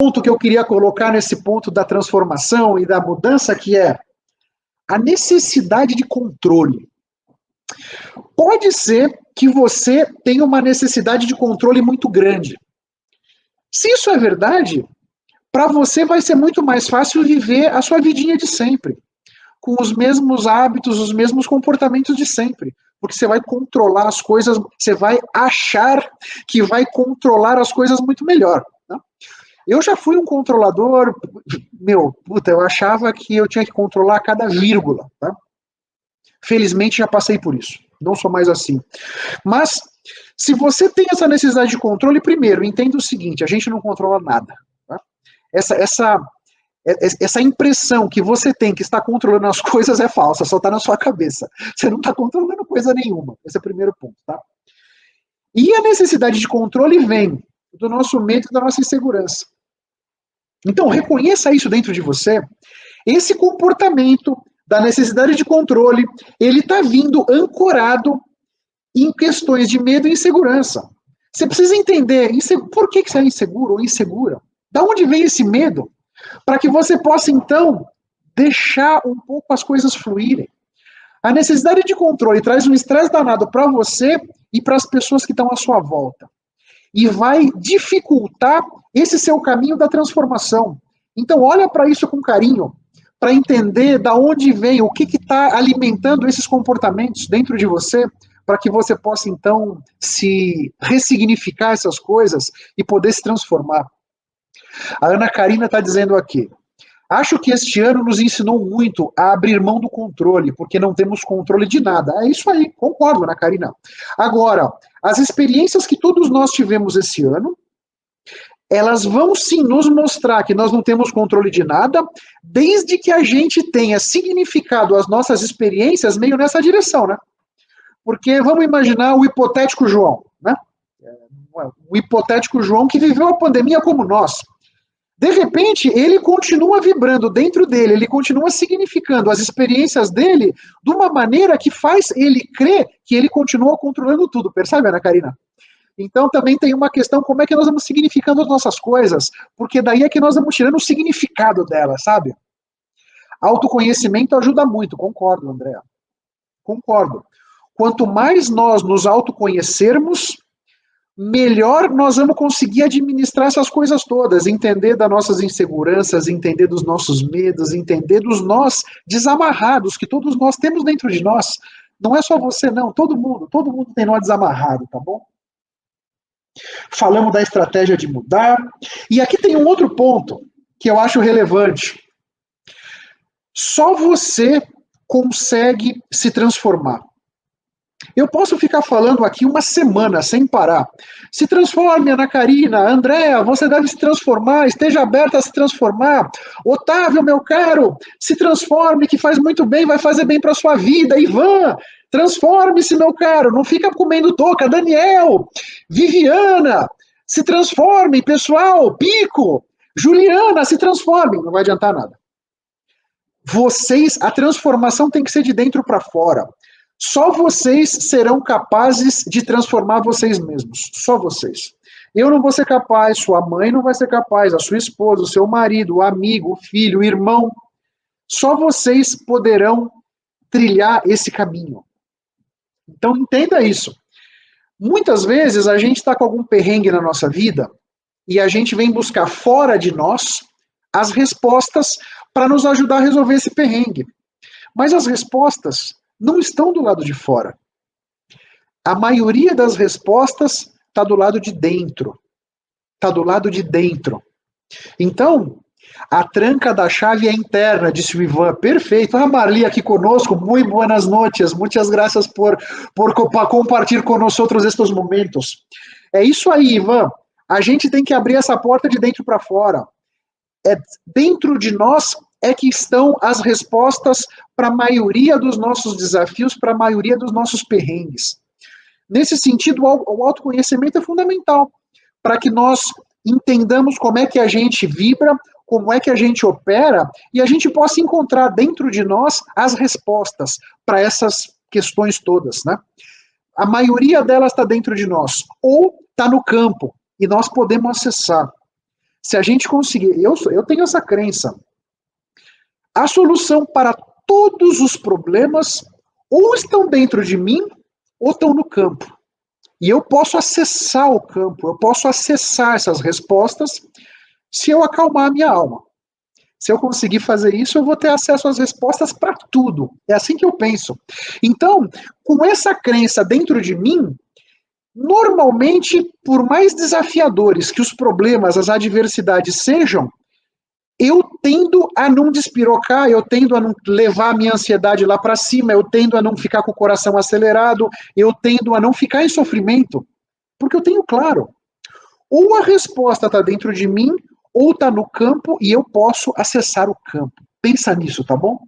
Ponto que eu queria colocar nesse ponto da transformação e da mudança, que é a necessidade de controle. Pode ser que você tenha uma necessidade de controle muito grande. Se isso é verdade, para você vai ser muito mais fácil viver a sua vidinha de sempre, com os mesmos hábitos, os mesmos comportamentos de sempre. Porque você vai controlar as coisas, você vai achar que vai controlar as coisas muito melhor. Né? Eu já fui um controlador, eu achava que eu tinha que controlar cada vírgula. Tá? Felizmente já passei por isso, não sou mais assim. Mas, se você tem essa necessidade de controle, primeiro, entenda o seguinte, a gente não controla nada. Tá? Essa impressão que você tem que está controlando as coisas é falsa, só está na sua cabeça. Você não está controlando coisa nenhuma. Esse é o primeiro ponto, tá? E a necessidade de controle vem do nosso medo e da nossa insegurança. Então, reconheça isso dentro de você. Esse comportamento da necessidade de controle, ele está vindo ancorado em questões de medo e insegurança. Você precisa entender por que você é inseguro ou insegura. Da onde vem esse medo? Para que você possa, então, deixar um pouco as coisas fluírem. A necessidade de controle traz um estresse danado para você e para as pessoas que estão à sua volta. E vai dificultar esse seu caminho da transformação. Então, olha para isso com carinho, para entender da onde vem, o que está alimentando esses comportamentos dentro de você, para que você possa, então, se ressignificar essas coisas e poder se transformar. A Ana Karina está dizendo aqui, acho que este ano nos ensinou muito a abrir mão do controle, porque não temos controle de nada. É isso aí, concordo, Ana Karina. Agora, as experiências que todos nós tivemos esse ano, elas vão sim nos mostrar que nós não temos controle de nada, desde que a gente tenha significado as nossas experiências meio nessa direção, né? Porque vamos imaginar o hipotético João, né? O hipotético João que viveu a pandemia como nós. De repente, ele continua vibrando dentro dele, ele continua significando as experiências dele de uma maneira que faz ele crer que ele continua controlando tudo, percebe, Ana Karina? Então também tem uma questão, como é que nós vamos significando as nossas coisas, porque daí é que nós vamos tirando o significado delas, sabe? Autoconhecimento ajuda muito, concordo, André. Concordo. Quanto mais nós nos autoconhecermos, melhor nós vamos conseguir administrar essas coisas todas, entender das nossas inseguranças, entender dos nossos medos, entender dos nós desamarrados que todos nós temos dentro de nós. Não é só você, não, todo mundo tem nó desamarrado, tá bom? Falamos da estratégia de mudar, e aqui tem um outro ponto que eu acho relevante. Só você consegue se transformar. Eu posso ficar falando aqui uma semana sem parar. Se transforme, Ana Karina, Andréa, você deve se transformar, esteja aberta a se transformar. Otávio, meu caro, se transforme, que faz muito bem, vai fazer bem para a sua vida. Ivan, transforme-se, meu caro, não fica comendo touca. Daniel, Viviana, se transforme, pessoal, Pico, Juliana, se transforme. Não vai adiantar nada. A transformação tem que ser de dentro para fora. Só vocês serão capazes de transformar vocês mesmos. Só vocês. Eu não vou ser capaz, sua mãe não vai ser capaz, a sua esposa, o seu marido, o amigo, o filho, o irmão. Só vocês poderão trilhar esse caminho. Então entenda isso. Muitas vezes a gente está com algum perrengue na nossa vida e a gente vem buscar fora de nós as respostas para nos ajudar a resolver esse perrengue. Mas as respostas não estão do lado de fora. A maioria das respostas está do lado de dentro. Está do lado de dentro. Então, a tranca da chave é interna, disse o Ivan. Perfeito. A Marli aqui conosco. Muito buenas noches. Muitas graças por compartilhar com nós outros estes momentos. É isso aí, Ivan. A gente tem que abrir essa porta de dentro para fora. Dentro de nós é que estão as respostas para a maioria dos nossos desafios, para a maioria dos nossos perrengues. Nesse sentido, o autoconhecimento é fundamental para que nós entendamos como é que a gente vibra, como é que a gente opera e a gente possa encontrar dentro de nós as respostas para essas questões todas, né? A maioria delas está dentro de nós ou está no campo e nós podemos acessar. Se a gente conseguir, eu tenho essa crença, a solução para todos os problemas ou estão dentro de mim ou estão no campo. E eu posso acessar o campo, eu posso acessar essas respostas se eu acalmar a minha alma. Se eu conseguir fazer isso, eu vou ter acesso às respostas para tudo. É assim que eu penso. Então, com essa crença dentro de mim, normalmente, por mais desafiadores que os problemas, as adversidades sejam, eu tendo a não despirocar, eu tendo a não levar a minha ansiedade lá para cima, eu tendo a não ficar com o coração acelerado, eu tendo a não ficar em sofrimento, porque eu tenho claro, ou a resposta está dentro de mim, ou está no campo e eu posso acessar o campo. Pensa nisso, tá bom?